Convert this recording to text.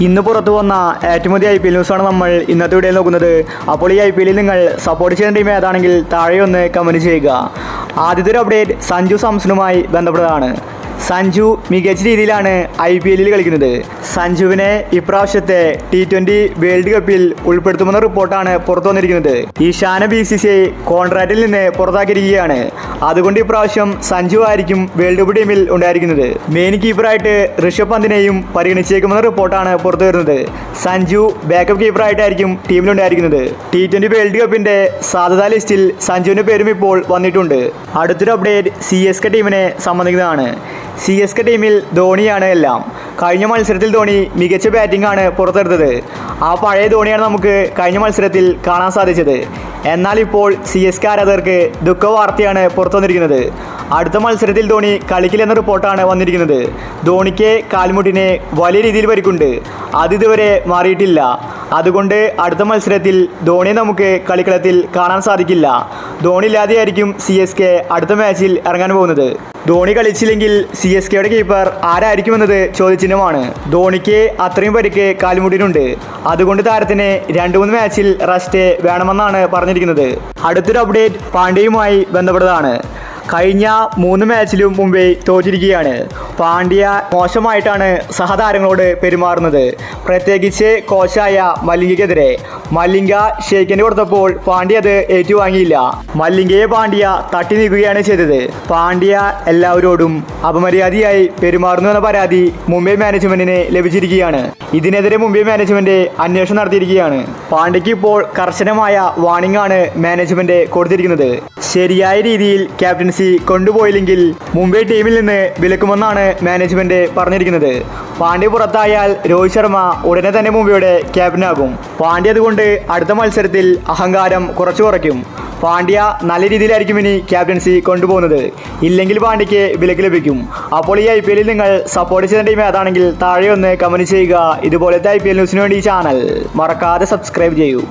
ഇന്ന് പുറത്തു വന്ന ഏറ്റവും പുതിയ IPL ന്യൂസാണ് നമ്മൾ ഇന്നത്തെ വീഡിയോയിൽ നോക്കുന്നത്. അപ്പോൾ ഈ IPL നിങ്ങൾ സപ്പോർട്ട് ചെയ്യുന്ന ടീം ഏതാണെങ്കിൽ താഴെ ഒന്ന് കമൻറ്റ് ചെയ്യുക. ആദ്യത്തെ ഒരു അപ്ഡേറ്റ് സഞ്ജു സാംസണുമായി ബന്ധപ്പെട്ടതാണ്. സഞ്ജു മികച്ച രീതിയിലാണ് IPL കളിക്കുന്നത്. സഞ്ജുവിനെ ഇപ്രാവശ്യത്തെ T20 വേൾഡ് കപ്പിൽ ഉൾപ്പെടുത്തുമെന്ന റിപ്പോർട്ടാണ് പുറത്തു വന്നിരിക്കുന്നത്. ഈശാന BCCI കോൺട്രാക്റ്റിൽ നിന്ന് പുറത്താക്കിയിരിക്കുകയാണ്. അതുകൊണ്ട് ഇപ്രാവശ്യം സഞ്ജു ആയിരിക്കും വേൾഡ് കപ്പ് ടീമിൽ ഉണ്ടായിരിക്കുന്നത്. മെയിൻ കീപ്പറായിട്ട് ഋഷഭ് പന്തിനെയും പരിഗണിച്ചേക്കുമെന്ന റിപ്പോർട്ടാണ് പുറത്തു വരുന്നത്. സഞ്ജു ബാക്കപ്പ് കീപ്പറായിട്ടായിരിക്കും ടീമിലുണ്ടായിരിക്കുന്നത്. T20 വേൾഡ് കപ്പിന്റെ സാധ്യതാ ലിസ്റ്റിൽ സഞ്ജുവിന്റെ പേരും ഇപ്പോൾ വന്നിട്ടുണ്ട്. അടുത്തൊരു അപ്ഡേറ്റ് CSK ടീമിനെ സംബന്ധിക്കുന്നതാണ്. CSK ടീമിൽ ധോണിയാണ് എല്ലാം. കഴിഞ്ഞ മത്സരത്തിൽ ധോണി മികച്ച ബാറ്റിംഗ് ആണ് പുറത്തെടുത്തത്. ആ പഴയ ധോണിയാണ് നമുക്ക് കഴിഞ്ഞ മത്സരത്തിൽ കാണാൻ സാധിച്ചത്. എന്നാൽ ഇപ്പോൾ CSK ആരാധകർക്ക് ദുഃഖവാർത്തയാണ് പുറത്തു വന്നിരിക്കുന്നത്. അടുത്ത മത്സരത്തിൽ ധോണി കളിക്കില്ലെന്ന റിപ്പോർട്ടാണ് വന്നിരിക്കുന്നത്. ധോണിക്ക് കാൽമുട്ടിന് വലിയ രീതിയിൽ പരിക്കുണ്ട്. അതിതുവരെ മാറിയിട്ടില്ല. അതുകൊണ്ട് അടുത്ത മത്സരത്തിൽ ധോണിയെ നമുക്ക് കളിക്കളത്തിൽ കാണാൻ സാധിക്കില്ല. ധോണി ഇല്ലാതെയായിരിക്കും CSK അടുത്ത മാച്ചിൽ ഇറങ്ങാൻ പോകുന്നത്. ധോണി കളിച്ചില്ലെങ്കിൽ CSKയുടെ കീപ്പർ ആരായിരിക്കുമെന്നത് ചോദ്യചിഹ്നമാണ്. ധോണിക്ക് അത്രയും പരിക്ക് കാൽമുട്ടിനുണ്ട്. അതുകൊണ്ട് താരത്തിന് 2-3 മാച്ചിൽ റെസ്റ്റ് വേണമെന്നാണ് പറഞ്ഞിരിക്കുന്നത്. അടുത്തൊരു അപ്ഡേറ്റ് പാണ്ഡ്യയുമായി ബന്ധപ്പെട്ടതാണ്. കഴിഞ്ഞ 3 മാച്ചിലും മുമ്പേ തോറ്റിരിക്കുകയാണ്. പാണ്ഡ്യ മോശമായിട്ടാണ് സഹതാരങ്ങളോട് പെരുമാറുന്നത്. പ്രത്യേകിച്ച് കോച്ചായ മല്ലിംഗയ്ക്കെതിരെ. മല്ലിംഗ ഷെയ്ക്കിന് കൊടുത്തപ്പോൾ പാണ്ഡ്യ അത് ഏറ്റുവാങ്ങിയില്ല. മല്ലിംഗയെ പാണ്ഡ്യ തട്ടി നീക്കുകയാണ് ചെയ്തത്. പാണ്ഡ്യ എല്ലാവരോടും അപമര്യാദയായി പെരുമാറുന്നുവെന്ന പരാതി മുംബൈ മാനേജ്മെന്റിന് ലഭിച്ചിരിക്കുകയാണ്. ഇതിനെതിരെ മുംബൈ മാനേജ്മെന്റ് അന്വേഷണം നടത്തിയിരിക്കുകയാണ്. പാണ്ഡ്യയ്ക്ക് ഇപ്പോൾ കർശനമായ വാർണിംഗ് ആണ് മാനേജ്മെന്റ് കൊടുത്തിരിക്കുന്നത്. ശരിയായ രീതിയിൽ ക്യാപ്റ്റൻസി കൊണ്ടുപോയില്ലെങ്കിൽ മുംബൈ ടീമിൽ നിന്ന് വിലക്കുമെന്നാണ് മാനേജ്മെന്റ് പറഞ്ഞിരിക്കുന്നത്. പാണ്ഡ്യ പുറത്തായാൽ രോഹിത് ശർമ്മ ഉടനെ തന്നെ മുംബൈയുടെ ക്യാപ്റ്റനാകും. പാണ്ഡ്യ അതുകൊണ്ട് അടുത്ത മത്സരത്തിൽ അഹങ്കാരം കുറയ്ക്കും. പാണ്ഡ്യ നല്ല രീതിയിലായിരിക്കും ഇനി ക്യാപ്റ്റൻസി കൊണ്ടുപോകുന്നത്. ഇല്ലെങ്കിൽ പാണ്ഡ്യയ്ക്ക് വിലക്ക് ലഭിക്കും. അപ്പോൾ ഈ IPL നിങ്ങൾ സപ്പോർട്ട് ചെയ്യുന്ന ടീം ഏതാണെങ്കിൽ താഴെ ഒന്ന് കമൻറ്റ് ചെയ്യുക. ഇതുപോലത്തെ IPL ന്യൂസിന് വേണ്ടി ഈ ചാനൽ മറക്കാതെ സബ്സ്ക്രൈബ് ചെയ്യൂ.